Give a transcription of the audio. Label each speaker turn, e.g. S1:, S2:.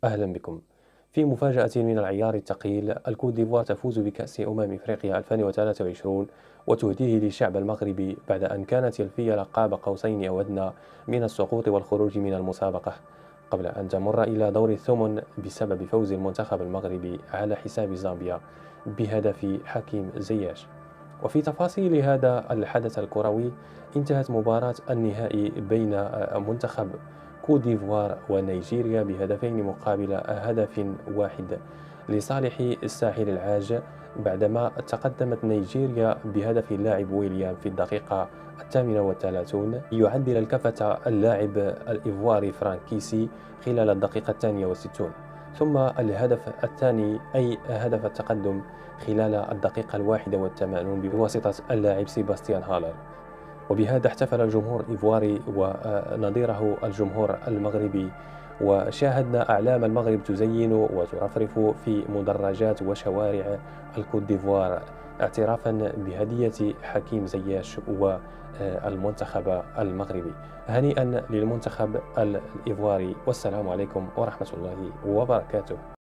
S1: أهلا بكم. في مفاجأة من العيار الثقيل، الكوت ديفوار تفوز بكأس إفريقيا 2023 وتهديه للشعب المغربي بعد أن كانت يلفي قاب قوسين أو أدنى من السقوط والخروج من المسابقة، قبل أن تمر إلى دور الثمن بسبب فوز المنتخب المغربي على حساب زامبيا بهدف حكيم زياش. وفي تفاصيل هذا الحدث الكروي، انتهت مباراة النهائي بين منتخب كوت ديفوار ونيجيريا بهدفين مقابل هدف واحد لصالح الساحل العاج، بعدما تقدمت نيجيريا بهدف اللاعب ويليام في الدقيقة 38 ليعدل الكفة اللاعب الإيفواري فرانكيسي خلال الدقيقة 62، ثم الهدف الثاني أي هدف التقدم خلال الدقيقة 81 بواسطة اللاعب سيباستيان هالر. وبهذا احتفل الجمهور الإيفواري ونظيره الجمهور المغربي، وشاهدنا أعلام المغرب تزين وترفرف في مدرجات وشوارع الكوت ديفوار اعترافا بهدية حكيم زياش والمنتخب المغربي. هنيئا للمنتخب الإيفواري، والسلام عليكم ورحمة الله وبركاته.